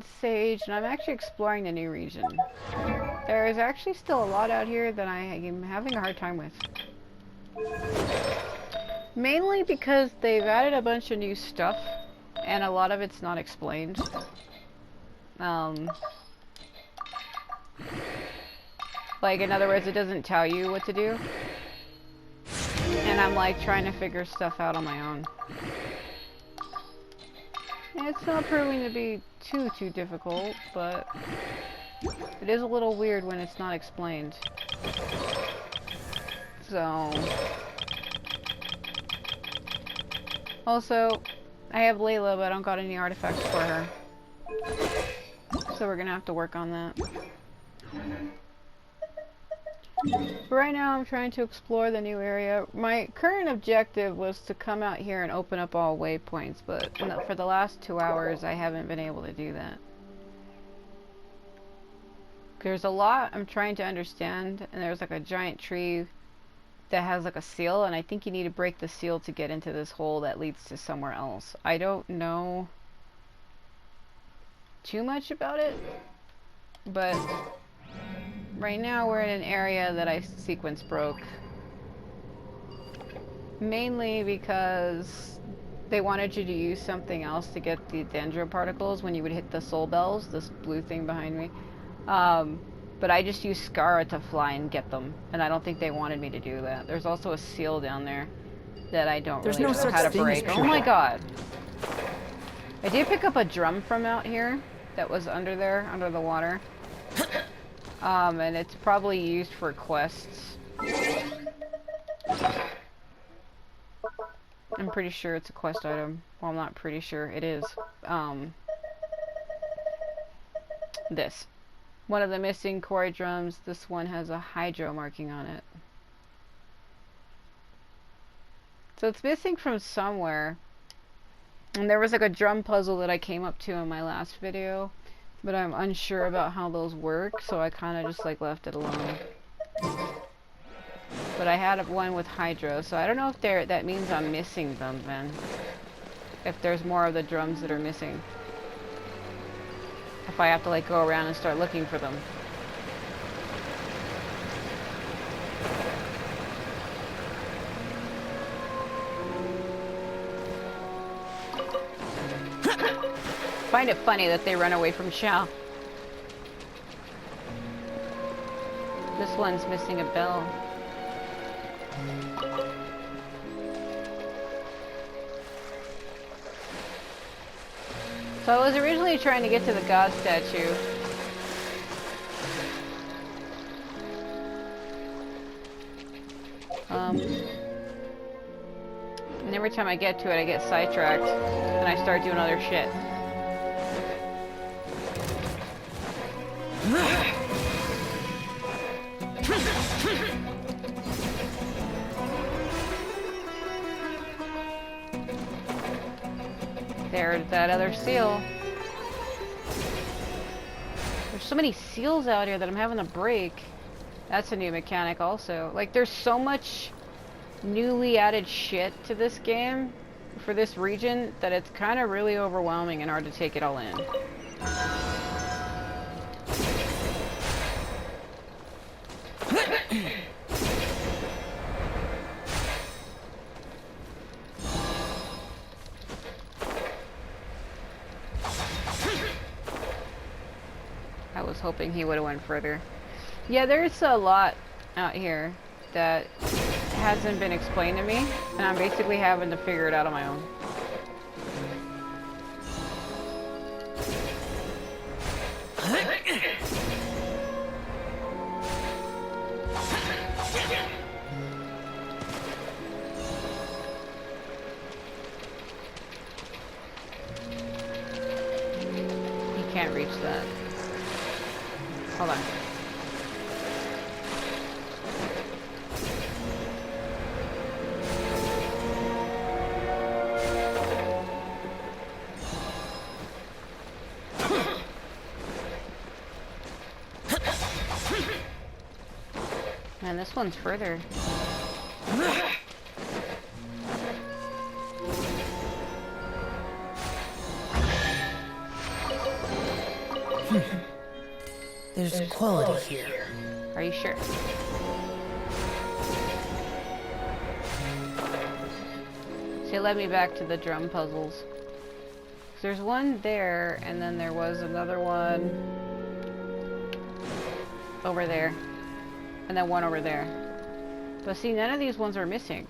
Red Sage, and I'm actually exploring the new region. There is actually still a lot out here that I am having a hard time with. Mainly because they've added a bunch of new stuff, and a lot of it's not explained. Like, in other words, it doesn't tell you what to do. And I'm like trying to figure stuff out on my own. And it's not proving to be too difficult, but it is a little weird when it's not explained. So... Also, I have Layla, but I don't got any artifacts for her. So we're gonna have to work on that. But right now I'm trying to explore the new area. My current objective was to come out here and open up all waypoints, but for the last 2 hours I haven't been able to do that. There's a lot I'm trying to understand, and there's like a giant tree that has like a seal, and I think you need to break the seal to get into this hole that leads to somewhere else. I don't know too much about it, but right now we're in an area that I sequence broke. Mainly because they wanted you to use something else to get the dendro particles when you would hit the soul bells, this blue thing behind me. But I just used Skara to fly and get them, and I don't think they wanted me to do that. There's also a seal down there that I don't really know how to break. Oh my god. I did pick up a drum from out here that was under there, under the water. And it's probably used for quests. I'm pretty sure it's a quest item. Well, I'm not pretty sure. It is. This. One of the missing Kory drums. This one has a hydro marking on it. So it's missing from somewhere. And there was like a drum puzzle that I came up to in my last video, but I'm unsure about how those work, so I kind of just like left it alone. But I had one with hydro, so I don't know if that means I'm missing them then. If there's more of the drums that are missing. If I have to like go around and start looking for them. I find it funny that they run away from Shao. This one's missing a bell. So I was originally trying to get to the god statue. And every time I get to it, I get sidetracked, and I start doing other shit. There's that other seal. There's so many seals out here that I'm having to break. That's a new mechanic also. Like, there's so much newly added shit to this game for this region that it's kind of really overwhelming and hard to take it all in. I was hoping he would have went further. Yeah, there's a lot out here that hasn't been explained to me, and I'm basically having to figure it out on my own. He can't reach that. Hold on. Man, this one's further. There's quality here. Are you sure? She led me back to the drum puzzles. There's one there, and then there was another one over there, and then one over there. But see, none of these ones are missing.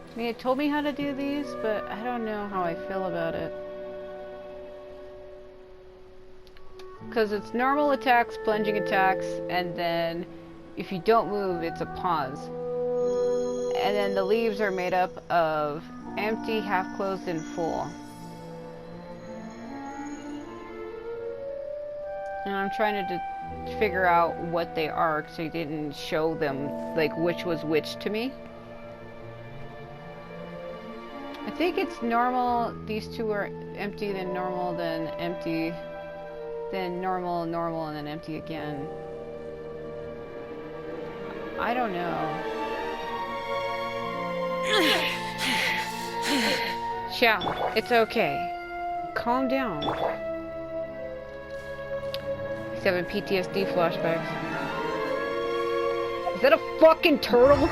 I mean, it told me how to do these, but I don't know how I feel about it. Because it's normal attacks, plunging attacks, and then if you don't move, it's a pause. And then the leaves are made up of empty, half-closed, and full. And I'm trying to figure out what they are, because they didn't show them, like, which was which to me. I think it's normal, these two are empty, then normal, then empty, then normal, normal, and then empty again. I don't know. Xiao, it's okay. Calm down. He's having PTSD flashbacks. Is that a fucking turtle?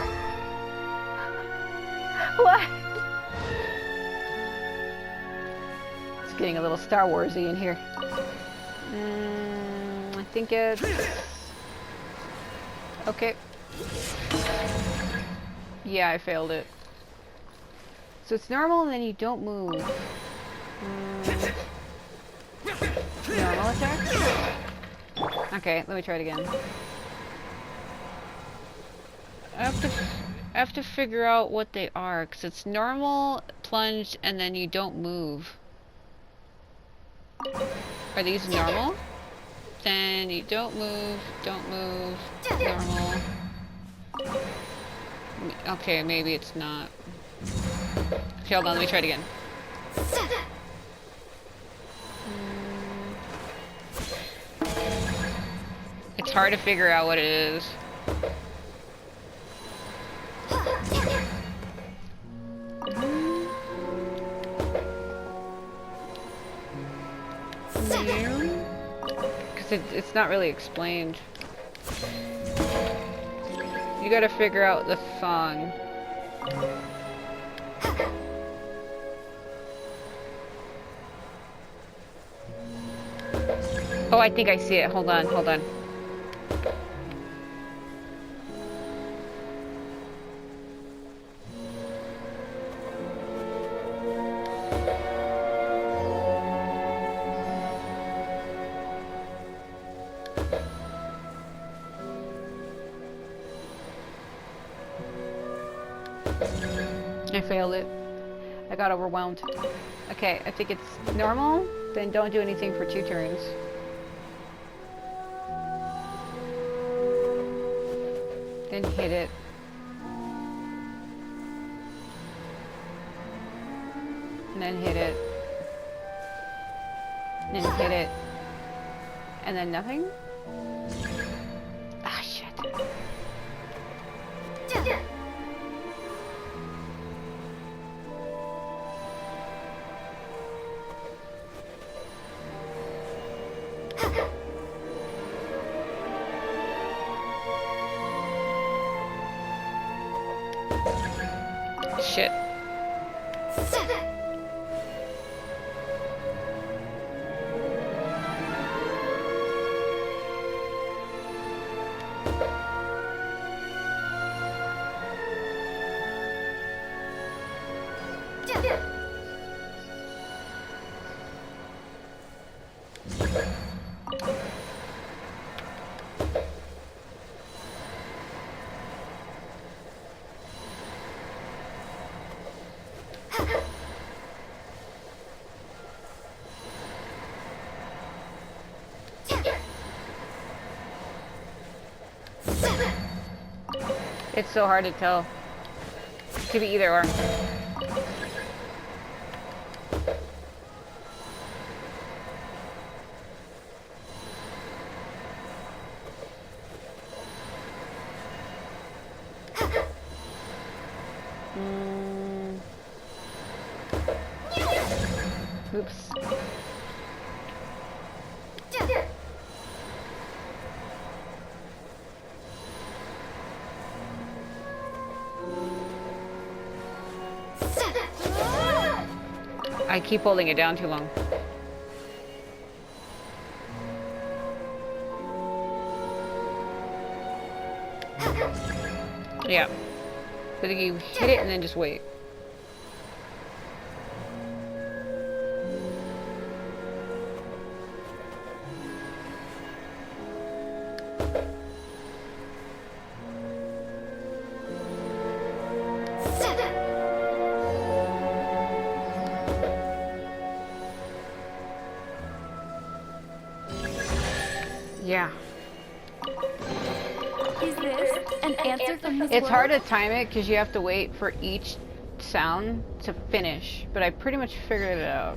What? It's getting a little Star Warsy in here. I think it's... Okay. Yeah, I failed it. So it's normal and then you don't move. Normal attack? Okay, let me try it again. I have to figure out what they are, because it's normal, plunge, and then you don't move. Are these normal? Then you don't move, normal. Okay, maybe it's not. Okay, hold on, let me try it again. It's hard to figure out what it is. Because it's not really explained. You gotta figure out the song. Oh, I think I see it. Hold on, hold on. I failed it. I got overwhelmed. Okay, I think it's normal. Then don't do anything for 2 turns. Then hit it. And then hit it. And then hit it. And then nothing? Ah, shit. Shit. It's so hard to tell. It could be either or. Oops. I keep holding it down too long. Yeah. But you hit it and then just wait. Yeah. Is this an answer from this It's hard to world? time it because you have to wait for each sound to finish, but I pretty much figured it out.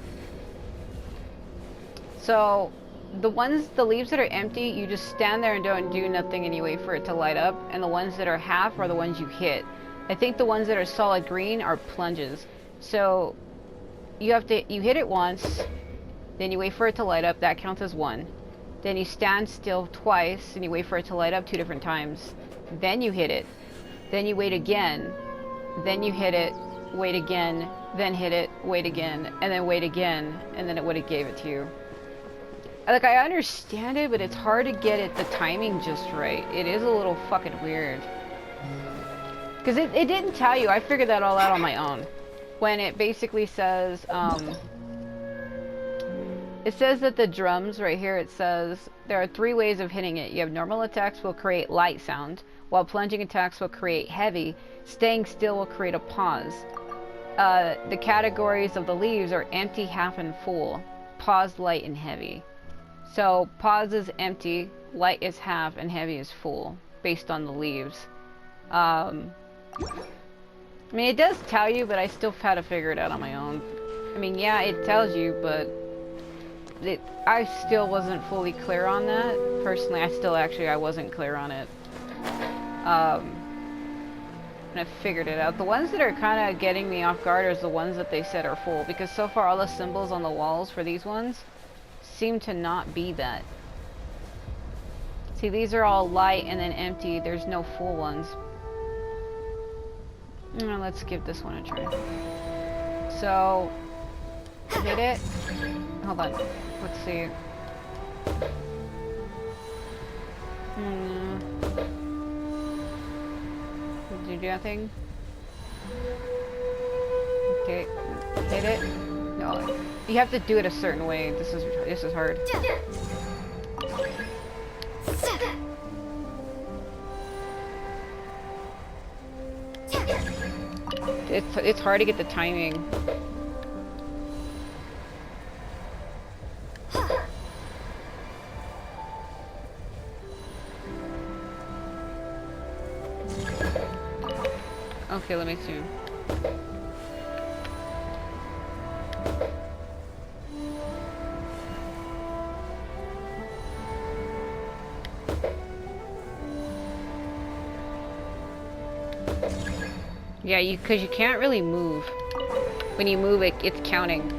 So, the leaves that are empty, you just stand there and don't do nothing and you wait for it to light up, and the ones that are half are the ones you hit. I think the ones that are solid green are plunges. So, you hit it once, then you wait for it to light up, that counts as one. Then you stand still twice and you wait for it to light up 2 different times. Then you hit it. Then you wait again. Then you hit it, wait again, then hit it, wait again, and then wait again, and then it would have gave it to you. Like, I understand it, but it's hard to get the timing just right. It is a little fucking weird. Because it didn't tell you. I figured that all out on my own. When it basically says, it says that the drums right here, it says there are 3 ways of hitting it. You have normal attacks will create light sound, while plunging attacks will create heavy. Staying still will create a pause. The categories of the leaves are empty, half, and full. Pause, light, and heavy. So pause is empty, light is half, and heavy is full, based on the leaves. I mean, it does tell you, but I still had to figure it out on my own. I mean, yeah, it tells you, but I still wasn't fully clear on that. Personally, I wasn't clear on it. And I figured it out. The ones that are kind of getting me off guard are the ones that they said are full, because so far all the symbols on the walls for these ones seem to not be that. See, these are all light and then empty. There's no full ones. Let's give this one a try. So, hit it. Hold on. Let's see. Did you do nothing? Okay. Hit it. No. You have to do it a certain way. This is hard. It's hard to get the timing. Okay, let me see. Yeah, because you can't really move. When you move, it's counting.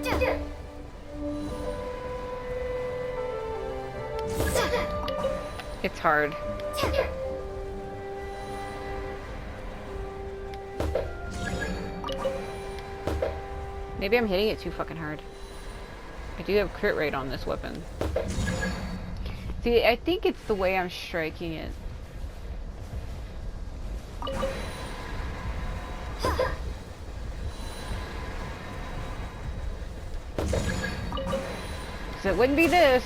It's hard. Maybe I'm hitting it too fucking hard. I do have crit rate on this weapon. See, I think it's the way I'm striking it. So it wouldn't be this.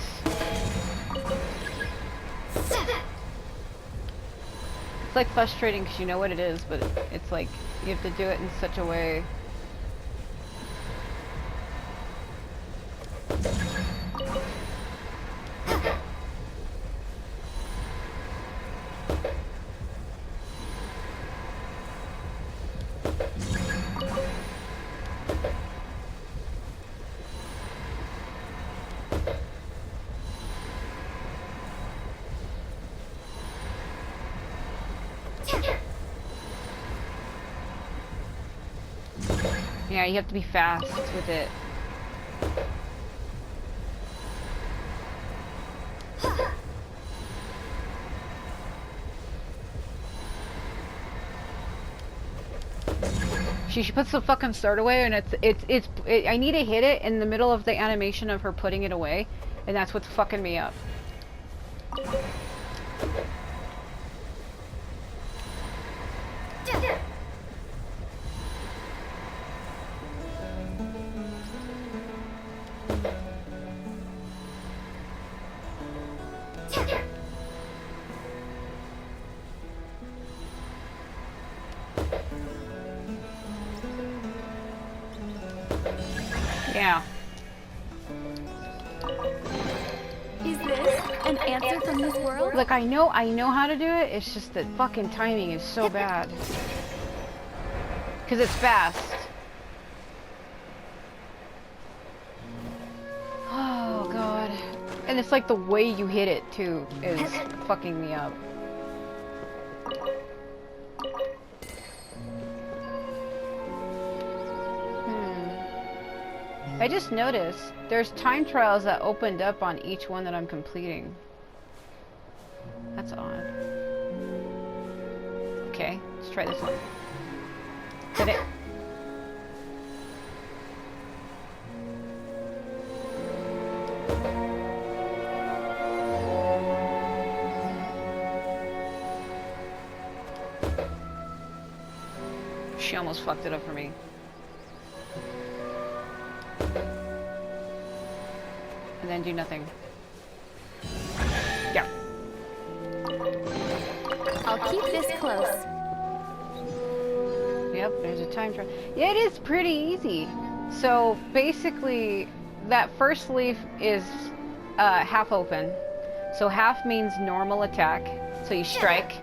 It's like frustrating because you know what it is, but it's like you have to do it in such a way. Yeah, you have to be fast with it. She puts the fucking sword away, and I need to hit it in the middle of the animation of her putting it away, and that's what's fucking me up. Yeah. Is this an answer from this world? Look, I know how to do it. It's just that fucking timing is so bad. Because it's fast. Oh god. And it's like the way you hit it too is fucking me up. I just noticed there's time trials that opened up on each one that I'm completing. That's odd. Okay, let's try this one. Did it? She almost fucked it up for me. And then do nothing. Yeah. I'll keep this close. Yep, there's a time trial. Yeah, it is pretty easy. So basically, that first leaf is half open. So half means normal attack, so you strike.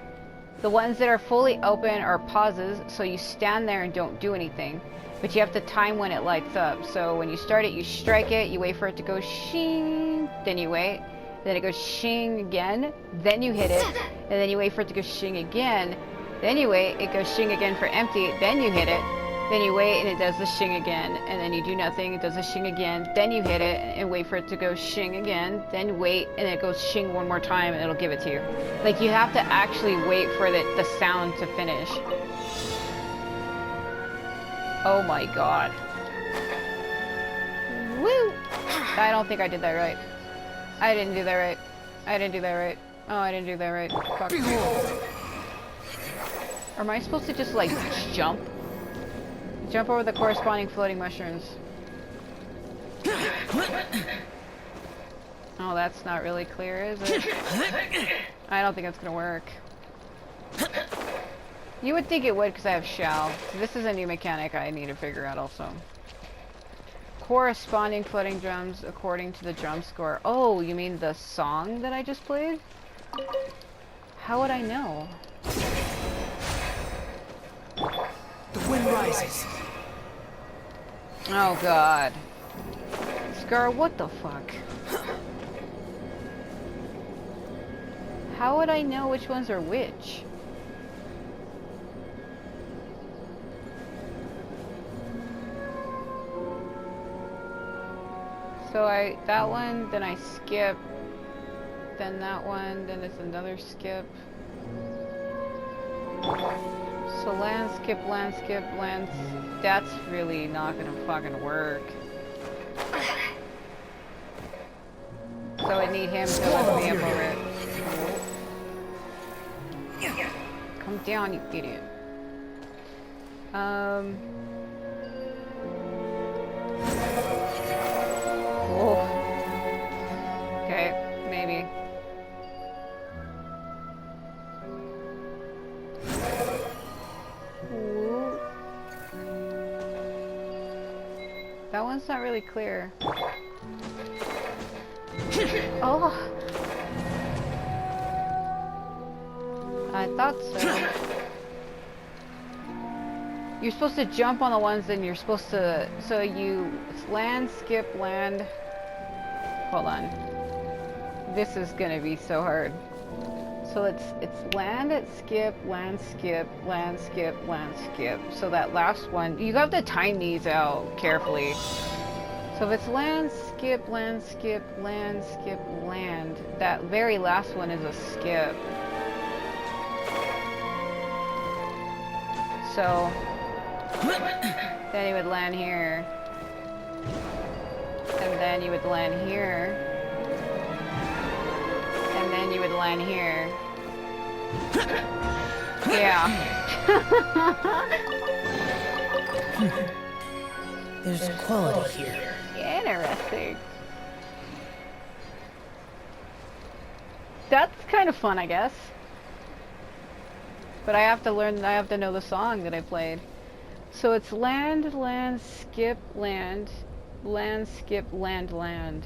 The ones that are fully open are pauses, so you stand there and don't do anything. But you have to time when it lights up. So when you start it, you strike it, you wait for it to go shing, then you wait, then it goes shing again, then you hit it, and then you wait for it to go shing again, then you wait, it goes shing again for empty, then you hit it, then you wait and it does the shing again, and then you do nothing, it does the shing again, then you hit it and wait for it to go shing again, then wait and it goes shing one more time and it'll give it to you. Like you have to actually wait for the sound to finish. Oh my god. Woo! I don't think I did that right. I didn't do that right. I didn't do that right. Oh, I didn't do that right. Fuck. Or am I supposed to just like jump? Jump over the corresponding floating mushrooms. Oh, that's not really clear, is it? I don't think it's gonna work. You would think it would because I have shall. This is a new mechanic I need to figure out also. Corresponding floating drums according to the drum score. Oh, you mean the song that I just played? How would I know? The wind rises. Oh god. Scar, what the fuck? How would I know which ones are which? So that one, then I skip, then that one, then it's another skip. So land skip, that's really not gonna fucking work. So I need him to lift me up over it. Come down, you idiot. Oh. Okay, maybe. Ooh. That one's not really clear. Oh. I thought so. You're supposed to jump on the ones, then you're supposed to, so it's land, skip, land. Hold on. This is gonna be so hard. So it's land, skip, land, skip, land, skip, land, skip. So that last one, you have to time these out carefully. So if it's land, skip, land, skip, land, skip, land, that very last one is a skip. So Then you would land here. And then you would land here. And then you would land here. Yeah. There's quality here. Interesting. That's kind of fun, I guess. But I have to know the song that I played. So it's land, land, skip, land. Land, skip, land, land.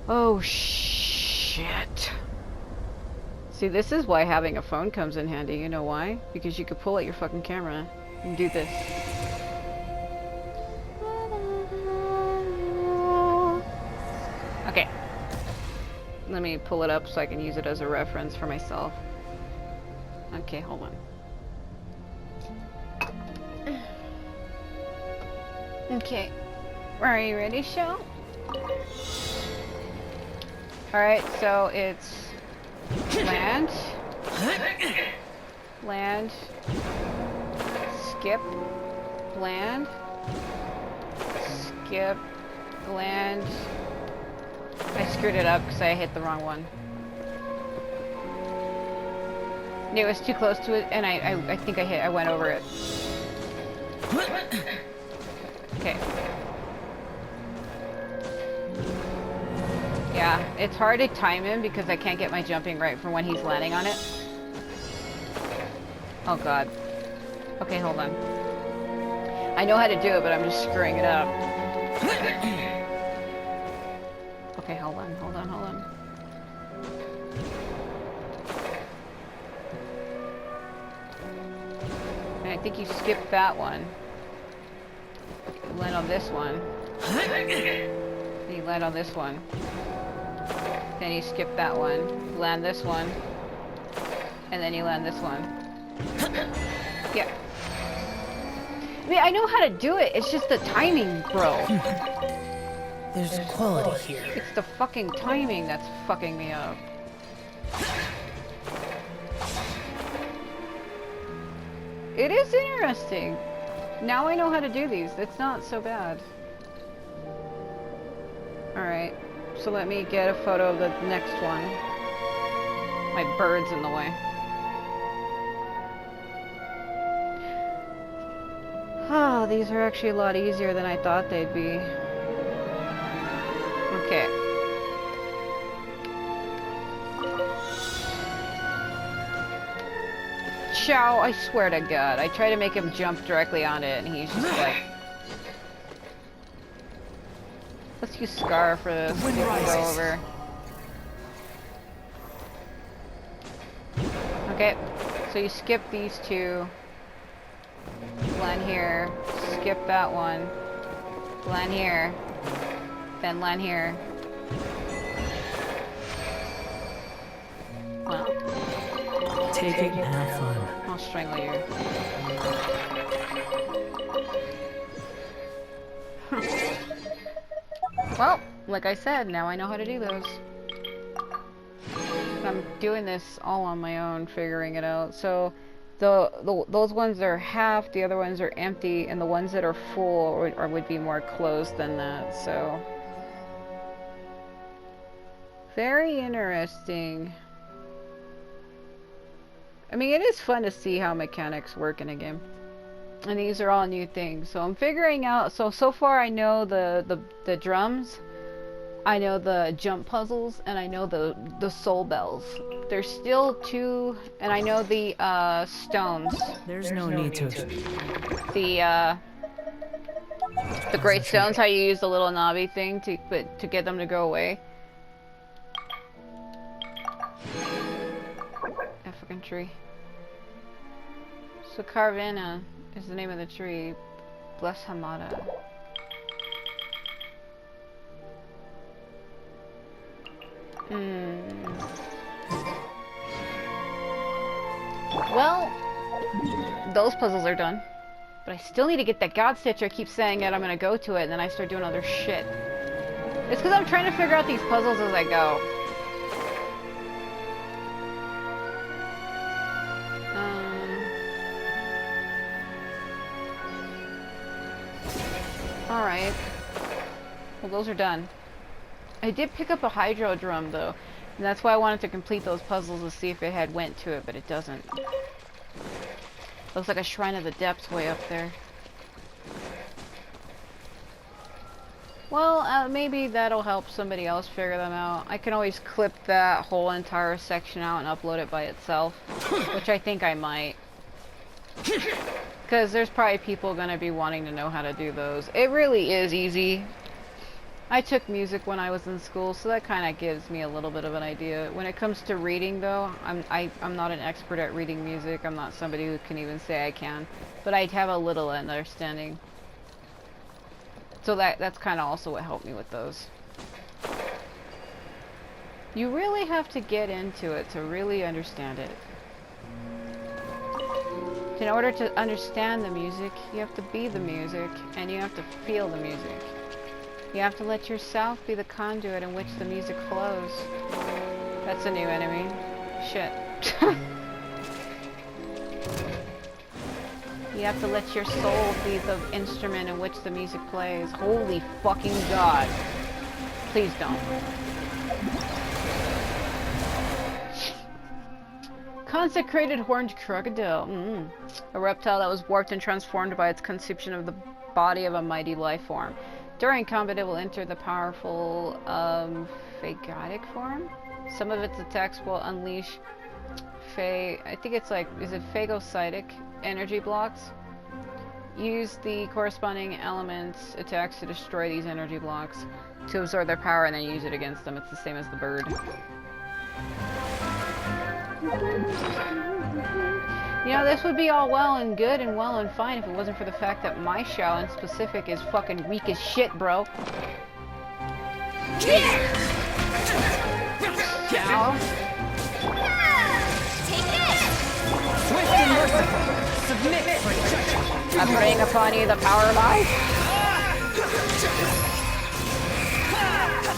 Oh, shit. See, this is why having a phone comes in handy. You know why? Because you could pull out your fucking camera and do this. Okay. Let me pull it up so I can use it as a reference for myself. Okay, hold on. Okay. Are you ready, show? Alright, so it's land, land, skip, land, skip, land. I screwed it up because I hit the wrong one. It was too close to it, and I think I went over it. Okay. Yeah, it's hard to time him because I can't get my jumping right for when he's landing on it. Oh god. Okay, hold on. I know how to do it, but I'm just screwing it up. Okay, hold on. And I think you skipped that one. You land on this one. Then you land on this one. Then you skip that one. Land this one. And then you land this one. Yeah. I mean, I know how to do it. It's just the timing, bro. There's quality here. It's the fucking timing that's fucking me up. It is interesting. Now I know how to do these. It's not so bad. Alright. So let me get a photo of the next one. My bird's in the way. Oh, these are actually a lot easier than I thought they'd be. Okay. Chow, I swear to God. I try to make him jump directly on it, and he's just like... Let's use Scar for this. We can go over. Okay, so you skip these two. Land here. Skip that one. Land here. Then land here. Well. Take it and have fun. I'll strangle you. Well, like I said, now I know how to do those. I'm doing this all on my own, figuring it out. So, those ones are half, the other ones are empty, and the ones that are full would be more closed than that, so... Very interesting. I mean, it is fun to see how mechanics work in a game. And these are all new things. So I'm figuring out, so far I know the drums, I know the jump puzzles, and I know the soul bells. There's still two, and I know the stones. There's no need to. The great stones, how you use the little knobby thing to get them to go away. That fucking tree. So Carvana is the name of the tree. Bless Hamada. Well, those puzzles are done. But I still need to get that God Stitcher. I keep saying that I'm gonna go to it, and then I start doing other shit. It's because I'm trying to figure out these puzzles as I go. Alright. Well, those are done. I did pick up a hydro drum, though. And that's why I wanted to complete those puzzles to see if it had went to it, but it doesn't. Looks like a Shrine of the Depths way up there. Well, maybe that'll help somebody else figure them out. I can always clip that whole entire section out and upload it by itself. Which I think I might. Because there's probably people going to be wanting to know how to do those. It really is easy. I took music when I was in school, so that kind of gives me a little bit of an idea. When it comes to reading, though, I'm not an expert at reading music. I'm not somebody who can even say I can. But I have a little understanding. So that's kind of also what helped me with those. You really have to get into it to really understand it. In order to understand the music, you have to be the music, and you have to feel the music. You have to let yourself be the conduit in which the music flows. That's a new enemy. Shit. You have to let your soul be the instrument in which the music plays. Holy fucking god. Please don't. Consecrated horned crocodile. A reptile that was warped and transformed by its consumption of the body of a mighty life form. During combat, it will enter the powerful, phagotic form. Some of its attacks will unleash I think it's like, is it phagocytic energy blocks? Use the corresponding elements attacks to destroy these energy blocks to absorb their power and then use it against them. It's the same as the bird. You know, this would be all well and good and well and fine if it wasn't for the fact that my Shao in specific is fucking weak as shit, bro. Shao. Swift and merciful. Submit for judgment. I bring upon you the power of life.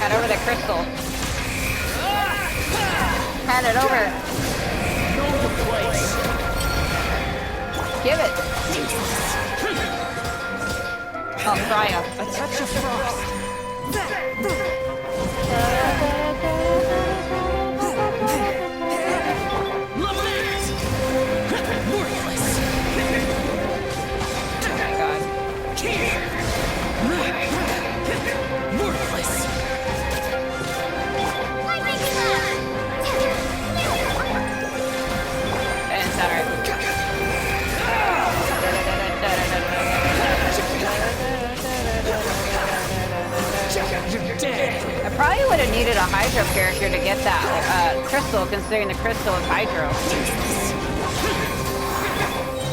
Hand over the crystal. Hand it over. Know the place. Give it. Oh, triumph. A touch of frost. I probably would have needed a Hydro character to get that crystal, considering the crystal is Hydro.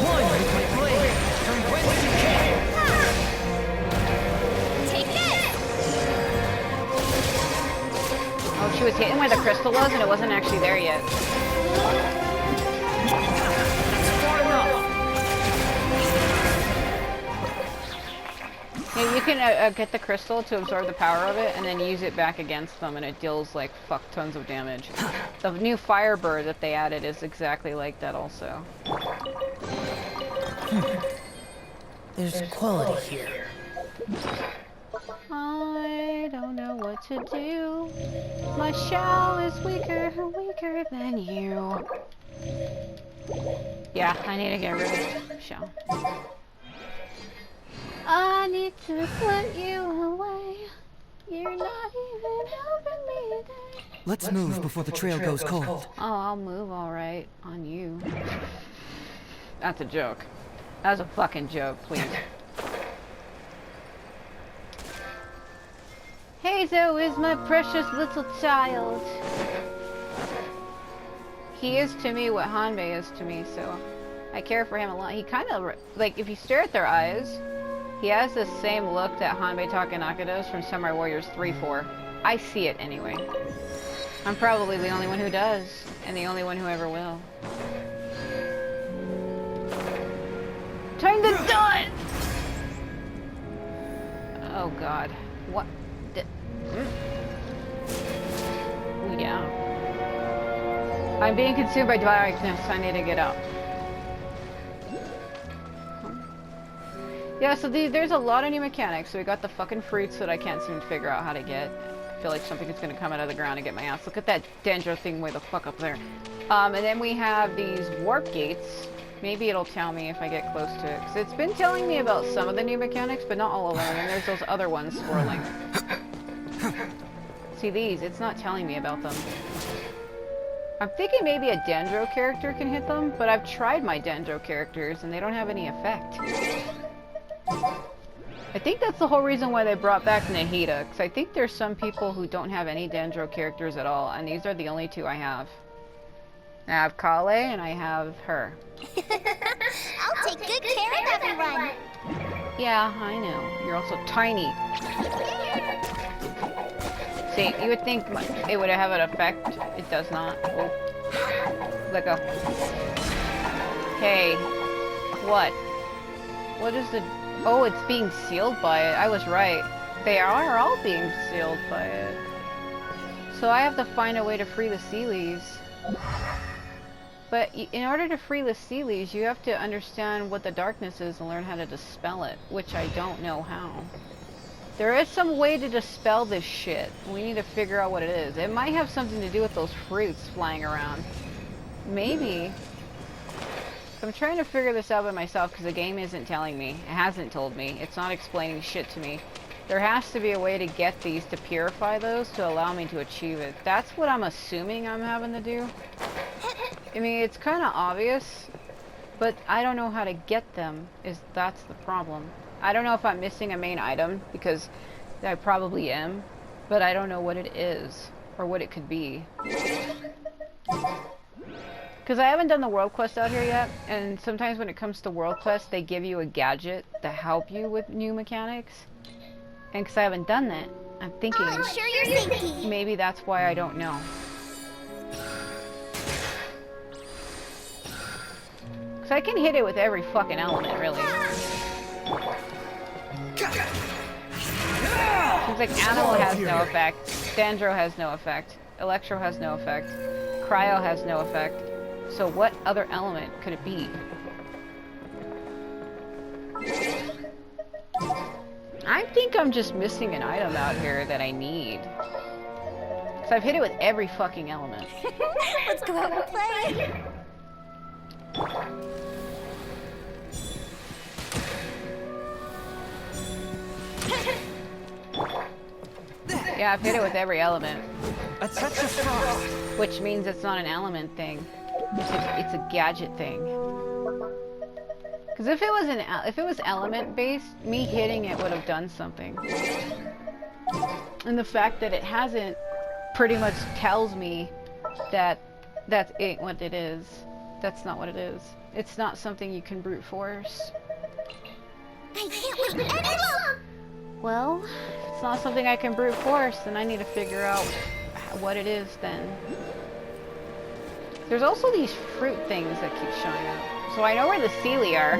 One with my blade, from whence you came. Take this! Oh, she was hitting where the crystal was, and it wasn't actually there yet. Far enough. Yeah, you can get the crystal to absorb the power of it, and then use it back against them, and it deals like fuck tons of damage. The new Firebird that they added is exactly like that also. There's quality here. I don't know what to do. My Shao is weaker than you. Yeah, I need to get rid of Shao. I need to put you away. You're not even helping me today. Let's move before the trail goes cold. Oh, I'll move alright on you. That's a joke. That was a fucking joke, please. Hazo is my precious little child. He is to me what Hanbei is to me, so I care for him a lot. He kind of, like, if you stare at their eyes, he has the same look that Hanbei Takanaka does from Samurai Warriors 3-4. I see it anyway. I'm probably the only one who does, and the only one who ever will. Time to die! Oh god. What? Oh yeah. I'm being consumed by darkness. I need to get up. Yeah, so there's a lot of new mechanics. So we got the fucking fruits that I can't seem to figure out how to get. I feel like something is going to come out of the ground and get my ass. Look at that dendro thing way the fuck up there. And then we have these warp gates. Maybe it'll tell me if I get close to it. Because it's been telling me about some of the new mechanics, but not all of them. And then there's those other ones swirling. See these? It's not telling me about them. I'm thinking maybe a dendro character can hit them, but I've tried my dendro characters and they don't have any effect. I think that's the whole reason why they brought back Nahida, because I think there's some people who don't have any dendro characters at all, and these are the only two I have. I have Kale and I have her. I'll take good care of everyone. Yeah, I know. You're also tiny. See, you would think it would have an effect. It does not. Oh. Let go. Hey. What? What is the... Oh, it's being sealed by it. I was right. They are all being sealed by it. So I have to find a way to free the Sealies. But in order to free the Sealies, you have to understand what the darkness is and learn how to dispel it, which I don't know how. There is some way to dispel this shit. We need to figure out what it is. It might have something to do with those fruits flying around. Maybe. I'm trying to figure this out by myself because the game isn't telling me. It hasn't told me. It's not explaining shit to me. There has to be a way to get these to purify those to allow me to achieve it. That's what I'm assuming I'm having to do. I mean, it's kind of obvious, but I don't know how to get them. That's the problem. I don't know if I'm missing a main item, because I probably am, but I don't know what it is, or what it could be. Because I haven't done the world quest out here yet, and sometimes when it comes to world quests, they give you a gadget to help you with new mechanics. And because I haven't done that, I'm thinking Ensure your safety. maybe that's why I don't know. Because I can hit it with every fucking element, really. Seems like Animal has no effect, Dendro has no effect, Electro has no effect, Cryo has no effect. So what other element could it be? I think I'm just missing an item out here that I need. Because I've hit it with every fucking element. Let's go out and play. Yeah, I've hit it with every element. A touch of frost. Which means it's not an element thing. It's a gadget thing. Because if it was element based, me hitting it would have done something. And the fact that it hasn't pretty much tells me that that ain't what it is. That's not what it is. It's not something you can brute force. I can't wait any longer. Well, if it's not something I can brute force, then I need to figure out what it is then. There's also these fruit things that keep showing up. So I know where the Sealy are.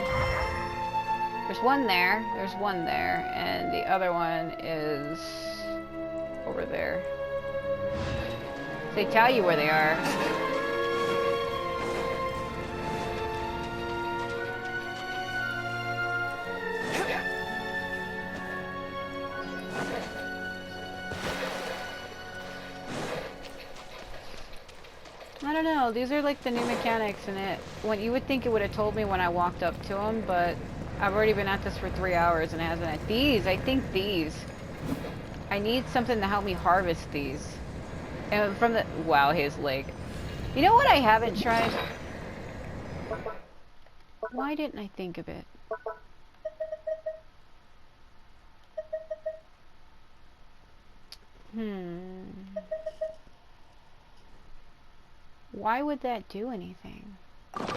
There's one there, and the other one is over there. They tell you where they are. I don't know, these are like the new mechanics in it. You would think it would have told me when I walked up to them, but I've already been at this for 3 hours and it hasn't. I think these. I need something to help me harvest these. And from the... Wow, his leg. You know what I haven't tried? Why didn't I think of it? Why would that do anything? Of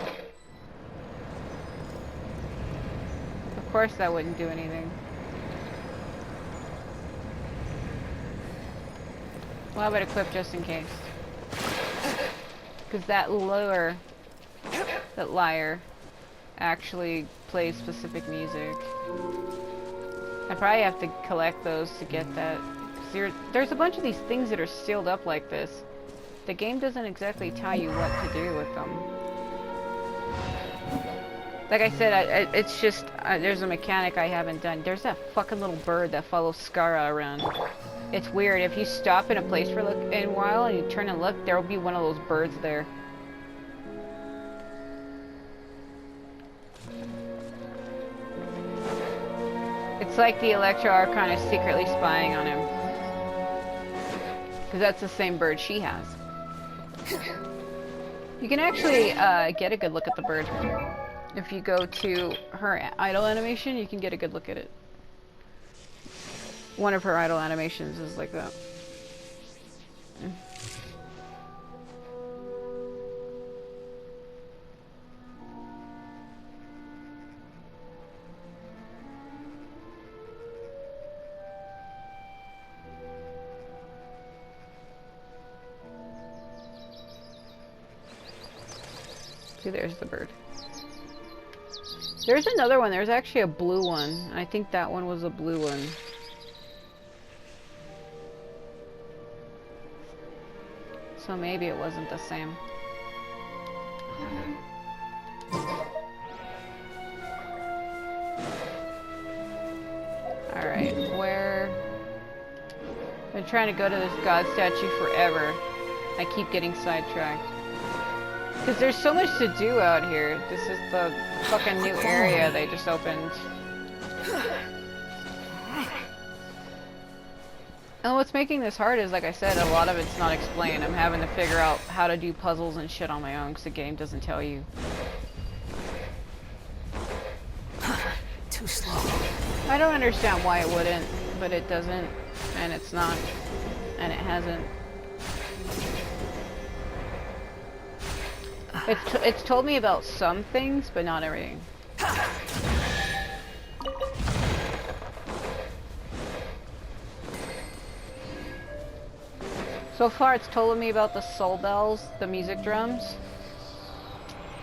course that wouldn't do anything. Well, I would equip just in case. Because that lyre actually plays specific music. I probably have to collect those to get that. There's a bunch of these things that are sealed up like this. The game doesn't exactly tell you what to do with them. Like I said, it's just there's a mechanic I haven't done. There's that fucking little bird that follows Skara around. It's weird. If you stop in a place for a while and you turn and look, there will be one of those birds there. It's like the Electro Archon is secretly spying on him. Because that's the same bird she has. You can actually get a good look at the bird. If you go to her idle animation, you can get a good look at it. One of her idle animations is like that. See, there's the bird. There's another one. There's actually a blue one. I think that one was a blue one. So maybe it wasn't the same. Alright, where... I've been trying to go to this god statue forever. I keep getting sidetracked. Because there's so much to do out here. This is the fucking new area they just opened. And what's making this hard is, like I said, a lot of it's not explained. I'm having to figure out how to do puzzles and shit on my own because the game doesn't tell you. Too slow. I don't understand why it wouldn't, but it doesn't, and it's not, and it hasn't. It's told me about some things, but not everything. So far, it's told me about the soul bells, the music drums.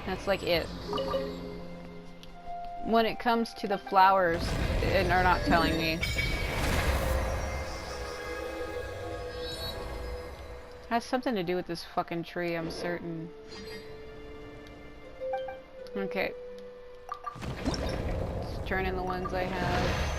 That's like it. When it comes to the flowers, they're not telling me. Has something to do with this fucking tree, I'm certain. Okay. Let's turn in the ones I have.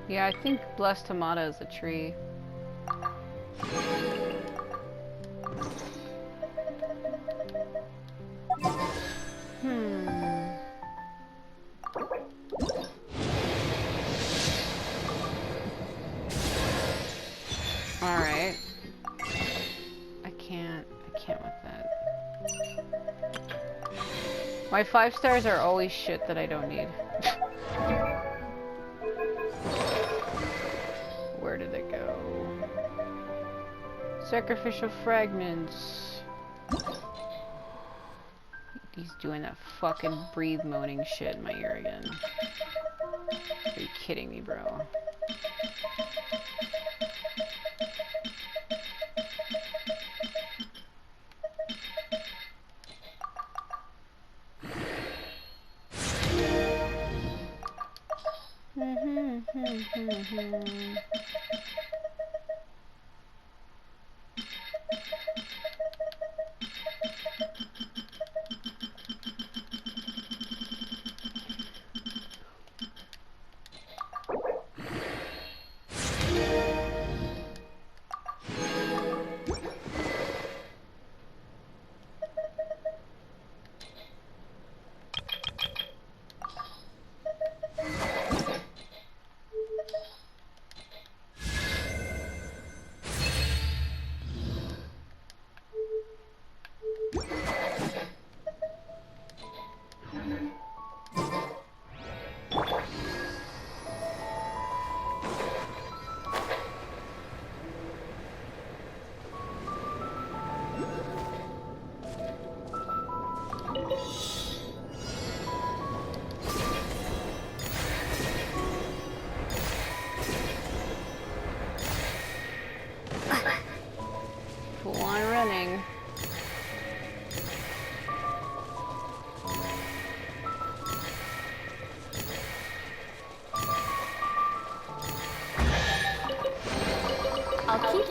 Yeah, I think Blessed Hamada is a tree. Alright. I can't with that. My 5 stars are always shit that I don't need. Where did it go? Sacrificial fragments. He's doing that fucking breathe moaning shit in my ear again. Are you kidding me, bro?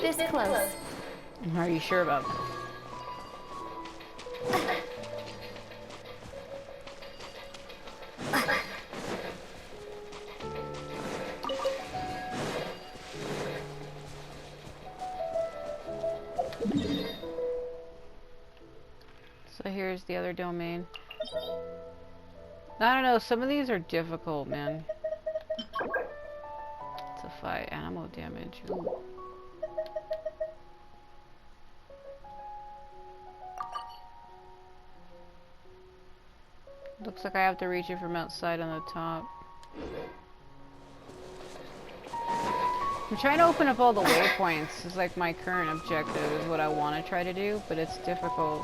this close. Are you sure about that? So here's the other domain. I don't know, some of these are difficult, man. To fight animal damage. Ooh. Looks like I have to reach it from outside on the top. I'm trying to open up all the waypoints. It's like my current objective is what I want to try to do, but it's difficult.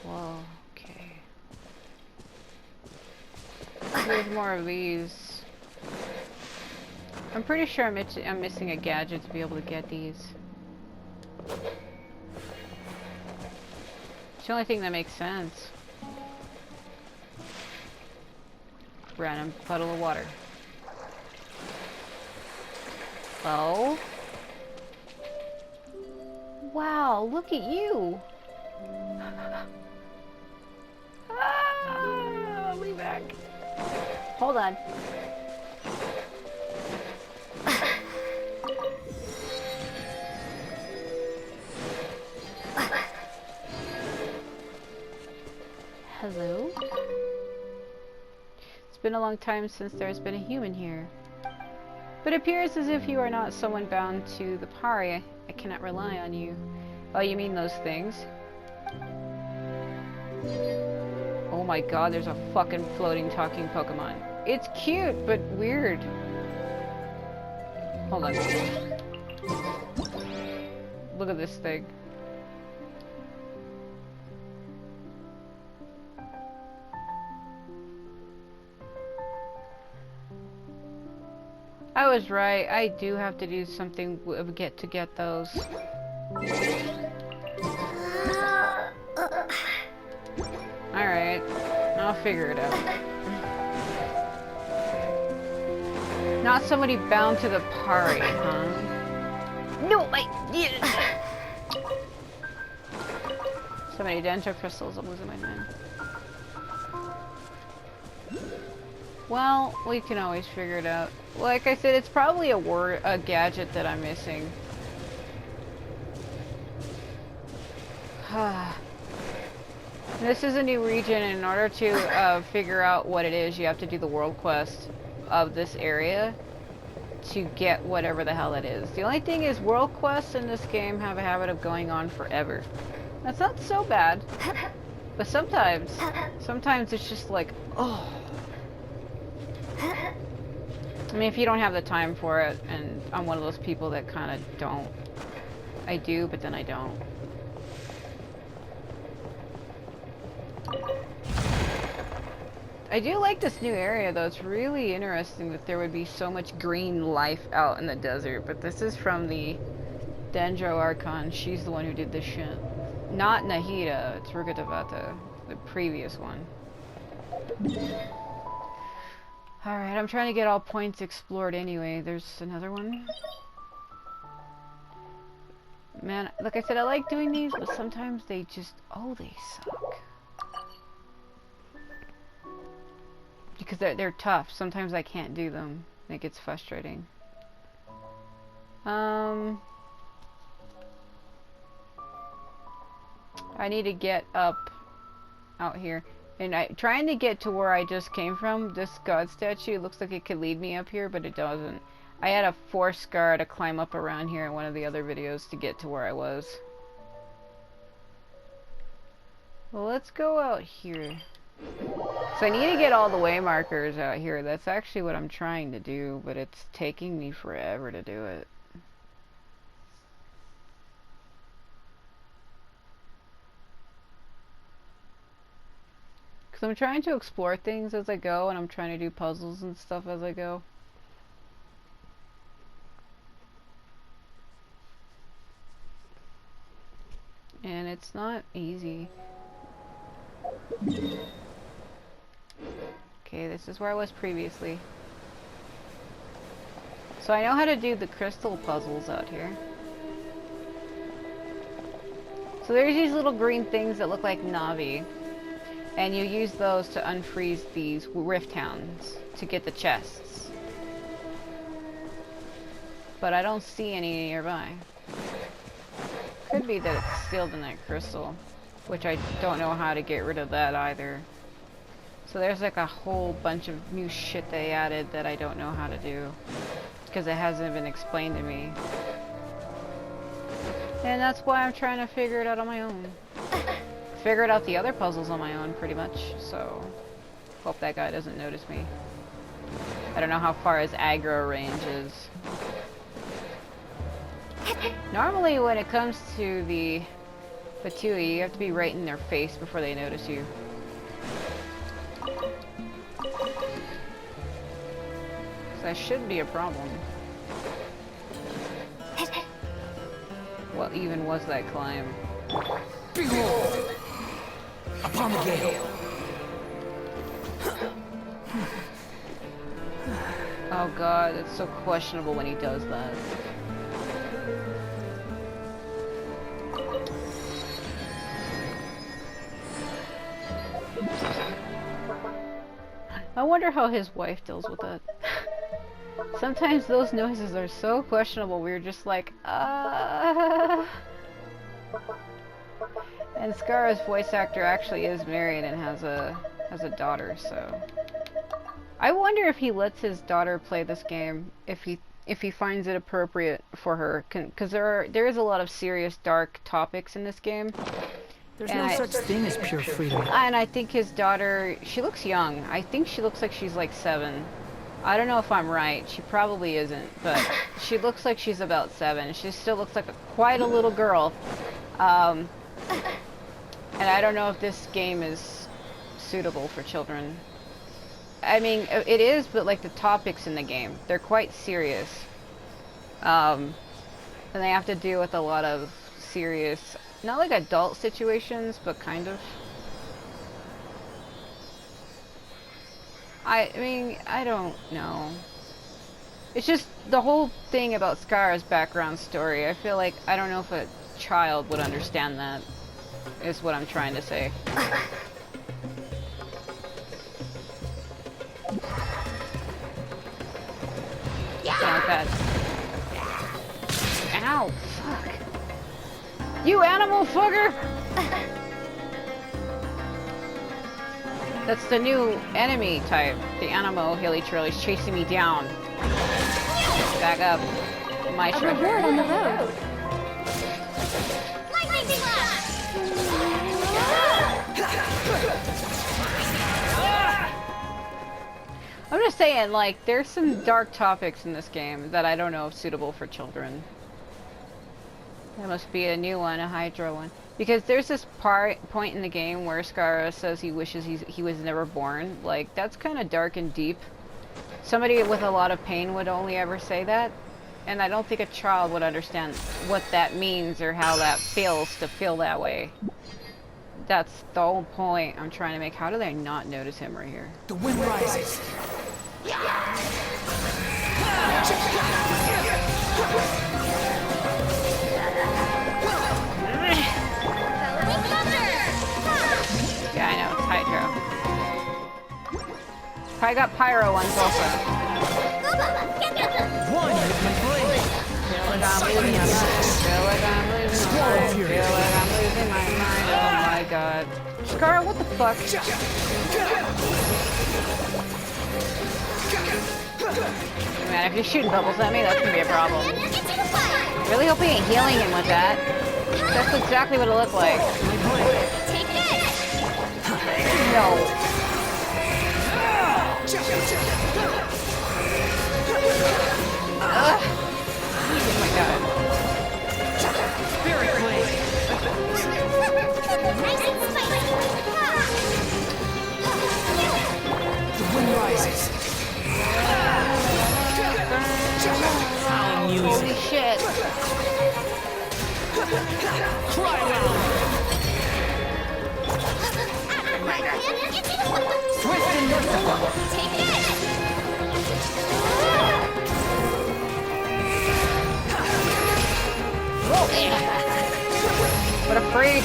Whoa, okay. There's more of these. I'm pretty sure I'm missing a gadget to be able to get these. It's the only thing that makes sense. Random puddle of water. Oh? Wow, look at you! Ah, I'll be back. Hold on. Hello? It's been a long time since there's been a human here. But it appears as if you are not someone bound to the Pari. I cannot rely on you. Oh, you mean those things? Oh my god, there's a fucking floating talking Pokemon. It's cute, but weird. Hold on. Look at this thing. I was right. I do have to do something to get those. Alright. I'll figure it out. Not somebody bound to the Pari, huh? No, so many dendro crystals, I'm losing my mind. Well, we can always figure it out. Like I said, it's probably a gadget that I'm missing. This is a new region, and in order to figure out what it is, you have to do the world quest of this area to get whatever the hell it is. The only thing is, world quests in this game have a habit of going on forever. That's not so bad, but sometimes it's just like, oh. I mean, if you don't have the time for it, and I'm one of those people that kind of don't. I do, but then I don't. I do like this new area, though. It's really interesting that there would be so much green life out in the desert, but this is from the Dendro Archon. She's the one who did this shit. Not Nahida, it's Rugatavata, the previous one. Alright, I'm trying to get all points explored anyway. There's another one. Man, like I said, I like doing these, but sometimes they just... oh, they suck. Because they're tough. Sometimes I can't do them. It gets frustrating. I need to get up out here. And trying to get to where I just came from, this god statue, looks like it could lead me up here, but it doesn't. I had a force scar to climb up around here in one of the other videos to get to where I was. Well, let's go out here. So I need to get all the way markers out here. That's actually what I'm trying to do, but it's taking me forever to do it. Because I'm trying to explore things as I go, and I'm trying to do puzzles and stuff as I go. And it's not easy. Okay, this is where I was previously. So I know how to do the crystal puzzles out here. So there's these little green things that look like Navi. And you use those to unfreeze these rift hounds to get the chests. But I don't see any nearby. Could be that it's sealed in that crystal, which I don't know how to get rid of that either. So there's like a whole bunch of new shit they added that I don't know how to do, because it hasn't been explained to me. And that's why I'm trying to figure it out on my own. Figured out the other puzzles on my own pretty much, so hope that guy doesn't notice me. I don't know how far his aggro range is. Normally when it comes to the Fatui, you have to be right in their face before they notice you. So that shouldn't be a problem. What even was that climb? Behold! Upon the gale! Oh god, it's so questionable when he does that. I wonder how his wife deals with that. Sometimes those noises are so questionable, we're just like, And Scar's voice actor actually is married and has a daughter, so I wonder if he lets his daughter play this game, if he finds it appropriate for her, because there is a lot of serious dark topics in this game. There's no such thing as pure freedom. And I think his daughter, she looks young. I think she looks like she's like 7. I don't know if I'm right. She probably isn't, but she looks like she's about 7. She still looks like quite a little girl. And I don't know if this game is suitable for children. I mean, it is, but like the topics in the game, they're quite serious. And they have to deal with a lot of serious, not like adult situations, but kind of. I mean, I don't know. It's just the whole thing about Scar's background story. I feel like, I don't know if a child would understand that, is what I'm trying to say. Not bad. Ow, fuck. You animal fucker! That's the new enemy type. The Animo Hilly-Trilly's chasing me down. Back up. My A treasure. reward on the road. Lightning flash! I'm just saying, like, there's some dark topics in this game that I don't know if suitable for children. There must be a new one, a Hydra one. Because there's this point in the game where Scar says he wishes he was never born. Like, that's kind of dark and deep. Somebody with a lot of pain would only ever say that. And I don't think a child would understand what that means or how that feels to feel that way. That's the whole point I'm trying to make. How do they not notice him right here? The wind rises. Yeah, I know, it's Hydro. I got Pyro ones also. One with my blade. Feel like I'm losing my mind. Feel like I'm losing my mind. Feel like I'm losing my mind. Oh my god. Scar, what the fuck? Man, if you're shooting bubbles at me, that's gonna be a problem. Really hope he ain't healing him with that. That's exactly what it looked like. Take this! No. Ugh. Oh my god. Spirit blade. Nice and spicy! merciful. Take this! What a freak!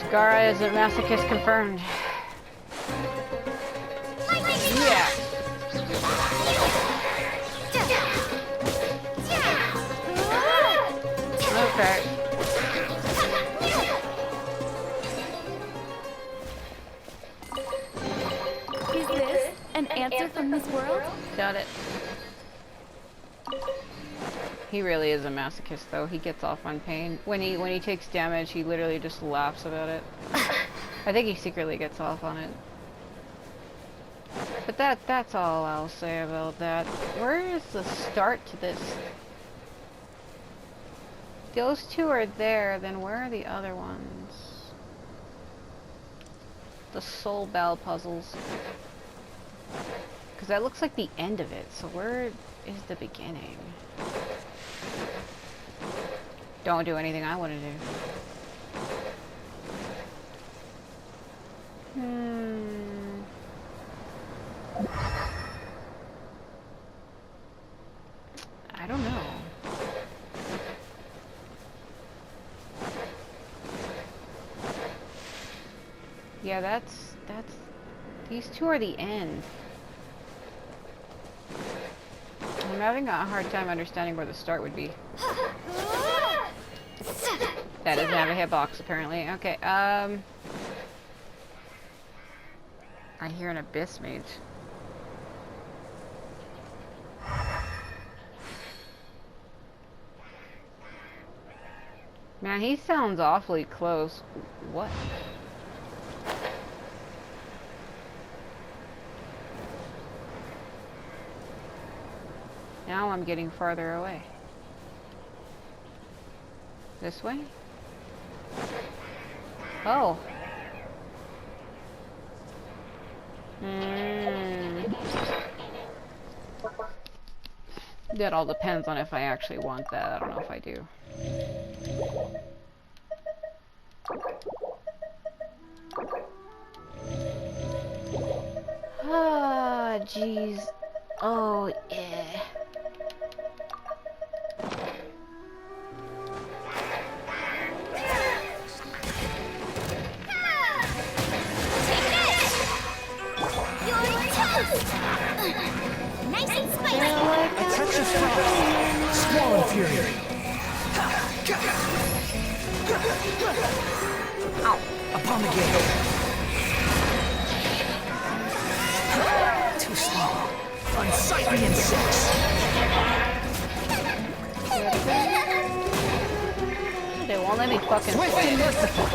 Skara is a masochist confirmed. Yeah. Okay. Is this an answer from this world? Got it. He really is a masochist, though. He gets off on pain. When he takes damage, he literally just laughs about it. I think he secretly gets off on it. But that's all I'll say about that. Where is the start to this? Those two are there, then where are the other ones? The soul bell puzzles. Because that looks like the end of it, so where is the beginning? Don't do anything I want to do. I don't know. Yeah, that's these two are the end. I'm having a hard time understanding where the start would be. That doesn't have a hitbox, apparently. Okay, I hear an abyss mage. Man, he sounds awfully close. What? Now I'm getting farther away. This way? Oh. That all depends on if I actually want that. I don't know if I do. Ah, jeez. Oh, yeah. Nice and spicy! A touch of fire. Squall and fury. Ow. Upon the gate. Too slow. Unsightly insects. They won't let me fucking Swift and merciful.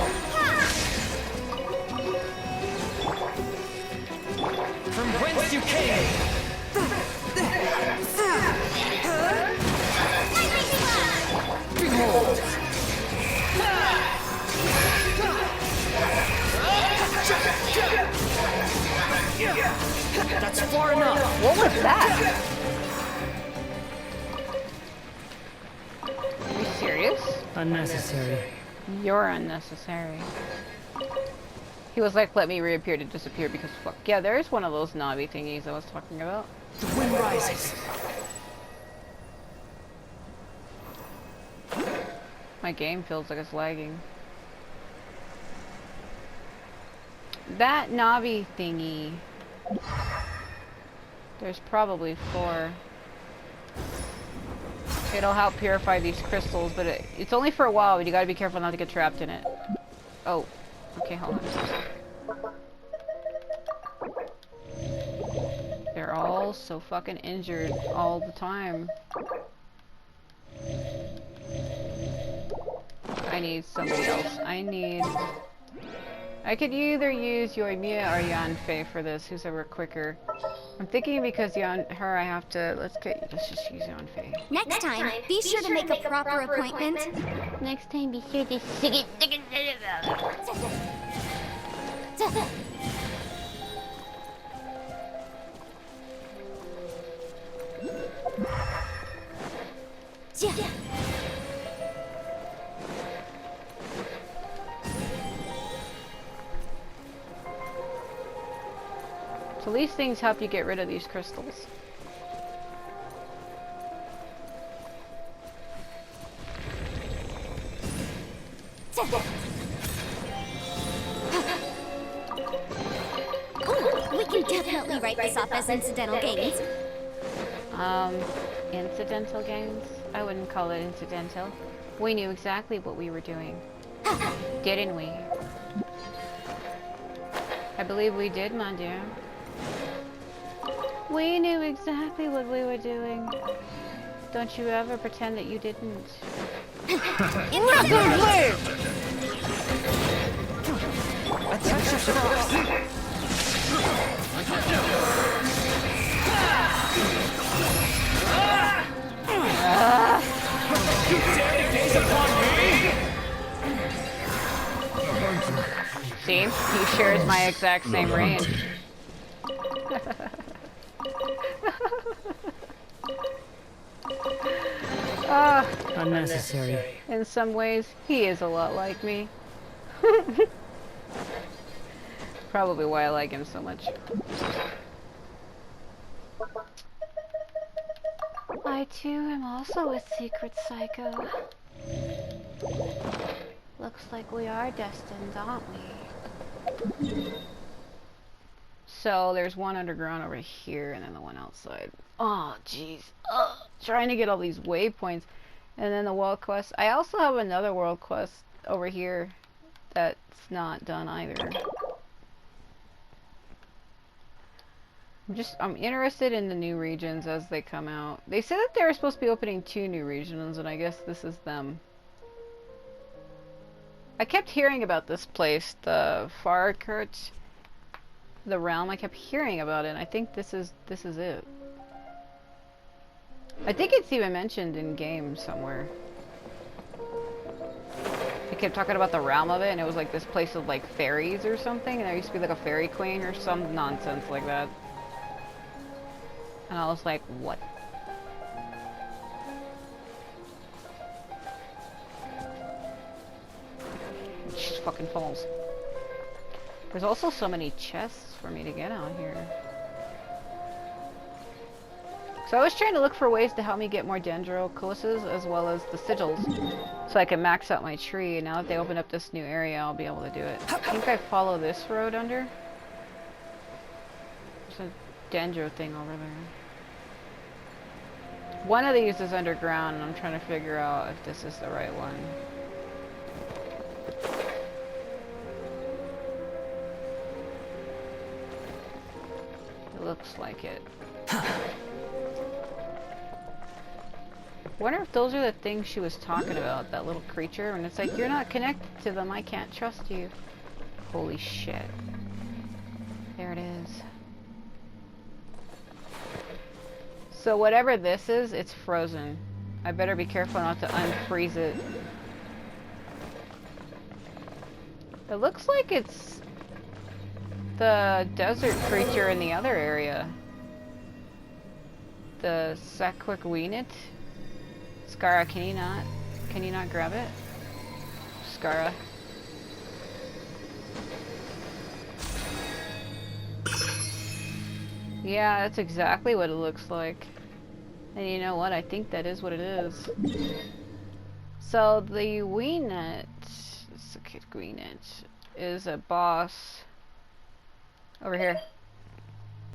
From whence you came. Behold. That's far enough. What was that? Are you serious? Unnecessary. You're unnecessary. He was like, let me reappear to disappear because fuck. Yeah, there's one of those knobby thingies I was talking about. The wind rises. My game feels like it's lagging. That knobby thingy. There's probably 4. It'll help purify these crystals, but it's only for a while, but you gotta be careful not to get trapped in it. Oh. Okay, hold on. They're all so fucking injured all the time. I need somebody else. I could either use Yoimiya or Yanfei for this, who's ever quicker. I'm thinking because her I have to, let's just use Yanfei. Next time, be sure to make a proper appointment. Next time be sure to sing it. So these things help you get rid of these crystals. We can definitely write this off as incidental gains. Incidental gains? I wouldn't call it incidental. We knew exactly what we were doing. Didn't we? I believe we did, my dear. We knew exactly what we were doing. Don't you ever pretend that you didn't. Attention first! You dare to gaze upon me? See? He shares my exact same range. Unnecessary. In some ways, he is a lot like me. Probably why I like him so much. I too am also a secret psycho. Looks like we are destined, aren't we? So there's one underground over here and then the one outside. Oh jeez. Trying to get all these waypoints. And then the world quest. I also have another world quest over here that's not done either. I'm interested in the new regions as they come out. They said that they were supposed to be opening 2 new regions, and I guess this is them. I kept hearing about this place, the Farkurt, the realm. I kept hearing about it, and I think this is it. I think it's even mentioned in game somewhere. They kept talking about the realm of it, and it was like this place of like fairies or something, and there used to be like a fairy queen or some nonsense like that. And I was like, what? She just fucking falls. There's also so many chests for me to get out here. So I was trying to look for ways to help me get more dendroculuses as well as the sigils, so I can max out my tree. And now that they open up this new area, I'll be able to do it. I think I follow this road under. There's a dendro thing over there. One of these is underground, and I'm trying to figure out if this is the right one. It looks like it. Wonder if those are the things she was talking about, that little creature, and it's like, you're not connected to them, I can't trust you. Holy shit. There it is. So whatever this is, it's frozen. I better be careful not to unfreeze it. It looks like it's the desert creature in the other area. The Saquiqueenit. Skara, can you not grab it? Skara. Yeah, that's exactly what it looks like. And you know what? I think that is what it is. So the Weenet is a boss over here.